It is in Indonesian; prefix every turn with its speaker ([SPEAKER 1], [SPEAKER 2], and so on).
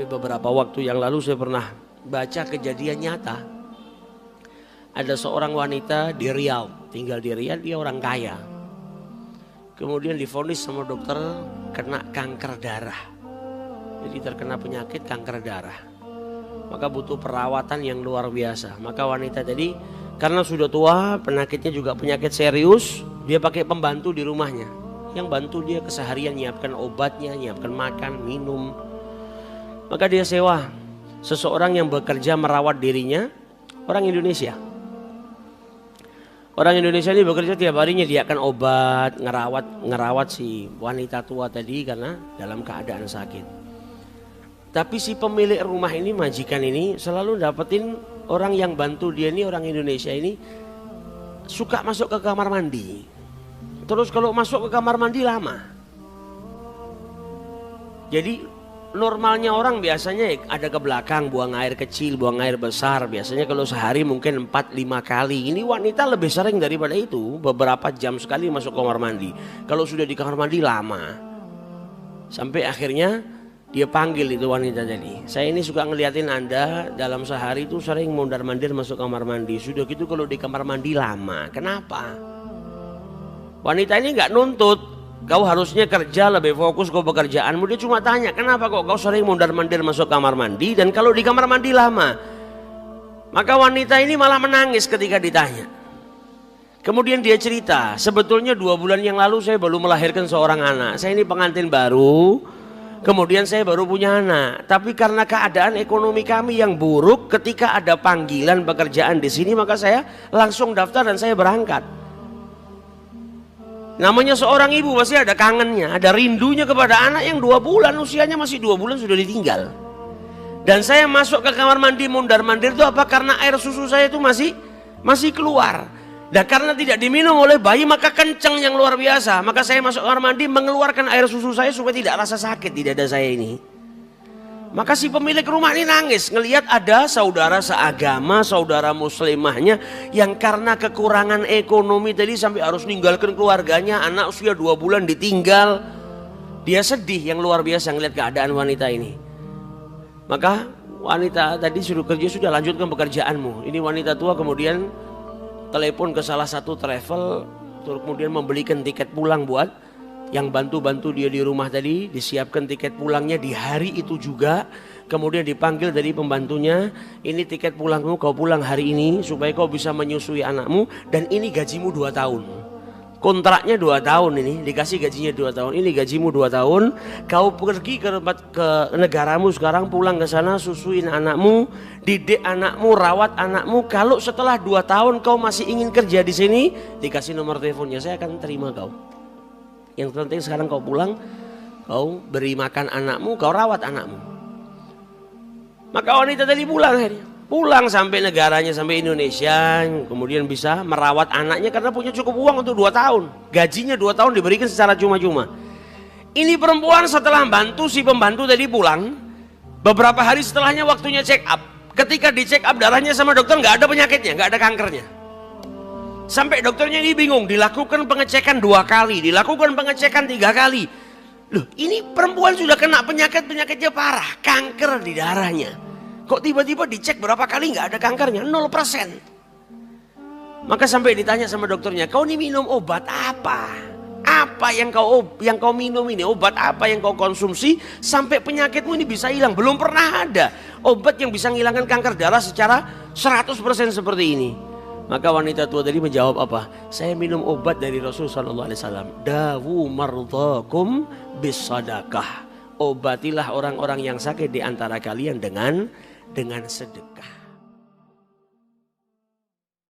[SPEAKER 1] beberapa waktu yang lalu saya pernah baca kejadian nyata. Ada seorang wanita di Riau, tinggal di Riau, dia orang kaya. Kemudian divonis sama dokter kena kanker darah. Jadi terkena penyakit kanker darah. Maka butuh perawatan yang luar biasa. Maka wanita tadi karena sudah tua, penyakitnya juga penyakit serius, dia pakai pembantu di rumahnya. Yang bantu dia keseharian nyiapkan obatnya, nyiapkan makan, minum. Maka dia sewa seseorang yang bekerja merawat dirinya, orang Indonesia. Orang Indonesia ini bekerja tiap hari menyediakan obat, ngerawat si wanita tua tadi karena dalam keadaan sakit. Tapi si pemilik rumah ini, majikan ini selalu dapetin orang yang bantu dia ini, orang Indonesia ini suka masuk ke kamar mandi. Terus kalau masuk ke kamar mandi lama. Jadi normalnya orang biasanya ada ke belakang buang air kecil, buang air besar. Biasanya kalau sehari mungkin 4-5 kali. Ini wanita lebih sering daripada itu, beberapa jam sekali masuk kamar mandi. Kalau sudah di kamar mandi lama. Sampai akhirnya dia panggil itu wanita tadi. Saya ini suka ngeliatin Anda dalam sehari itu sering mondar-mandir masuk kamar mandi. Sudah gitu kalau di kamar mandi lama. Kenapa? Wanita ini nggak nuntut. Kau harusnya kerja lebih fokus ke pekerjaanmu. Dia cuma tanya, kenapa kok kau sering mondar-mandir masuk kamar mandi dan kalau di kamar mandi lama? Maka wanita ini malah menangis ketika ditanya. Kemudian dia cerita, sebetulnya 2 bulan yang lalu saya baru melahirkan seorang anak. Saya ini pengantin baru, kemudian saya baru punya anak. Tapi karena keadaan ekonomi kami yang buruk, ketika ada panggilan pekerjaan di sini, maka saya langsung daftar dan saya berangkat. Namanya seorang ibu pasti ada kangennya, ada rindunya kepada anak yang 2 bulan, usianya masih 2 bulan sudah ditinggal. Dan saya masuk ke kamar mandi mondar-mandir itu apa? Karena air susu saya itu masih keluar. Dan karena tidak diminum oleh bayi maka kencang yang luar biasa. Maka saya masuk kamar mandi mengeluarkan air susu saya supaya tidak rasa sakit di dada saya ini. Maka si pemilik rumah ini nangis ngelihat ada saudara seagama, saudara muslimahnya yang karena kekurangan ekonomi tadi sampai harus ninggalkan keluarganya, anak usia 2 bulan ditinggal. Dia sedih yang luar biasa ngelihat keadaan wanita ini. Maka wanita tadi suruh kerja, sudah lanjutkan pekerjaanmu. Ini wanita tua kemudian telepon ke salah satu travel, kemudian membelikan tiket pulang buat yang bantu-bantu dia di rumah tadi, disiapkan tiket pulangnya di hari itu juga. Kemudian dipanggil dari pembantunya, ini tiket pulangmu, kau pulang hari ini supaya kau bisa menyusui anakmu. Dan ini gajimu 2 tahun. Kontraknya 2 tahun ini, dikasih gajinya 2 tahun. Ini gajimu 2 tahun, kau pergi ke negaramu sekarang, pulang ke sana, susuin anakmu, didik anakmu, rawat anakmu. Kalau setelah 2 tahun kau masih ingin kerja di sini, dikasih nomor teleponnya, saya akan terima kau. Yang penting sekarang kau pulang, kau beri makan anakmu, kau rawat anakmu. Maka wanita tadi pulang akhirnya. Pulang sampai negaranya, sampai Indonesia. Kemudian bisa merawat anaknya karena punya cukup uang untuk 2 tahun. Gajinya 2 tahun diberikan secara cuma-cuma. Ini perempuan setelah bantu si pembantu tadi pulang, beberapa hari setelahnya waktunya check up. Ketika di check up darahnya sama dokter nggak ada penyakitnya, nggak ada kankernya. Sampai dokternya ini bingung, dilakukan pengecekan 2 kali, dilakukan pengecekan 3 kali. Loh, ini perempuan sudah kena penyakitnya parah, kanker di darahnya. Kok tiba-tiba dicek berapa kali nggak ada kankernya, 0%. Maka sampai ditanya sama dokternya, kau ini minum obat apa? Apa yang kau minum ini? Obat apa yang kau konsumsi sampai penyakitmu ini bisa hilang? Belum pernah ada obat yang bisa menghilangkan kanker darah secara 100% seperti ini. Maka wanita tua tadi menjawab apa? Saya minum obat dari Rasul sallallahu alaihi wasallam. Dawu mardhakum bisadaqah. Obatilah orang-orang yang sakit di antara kalian dengan sedekah.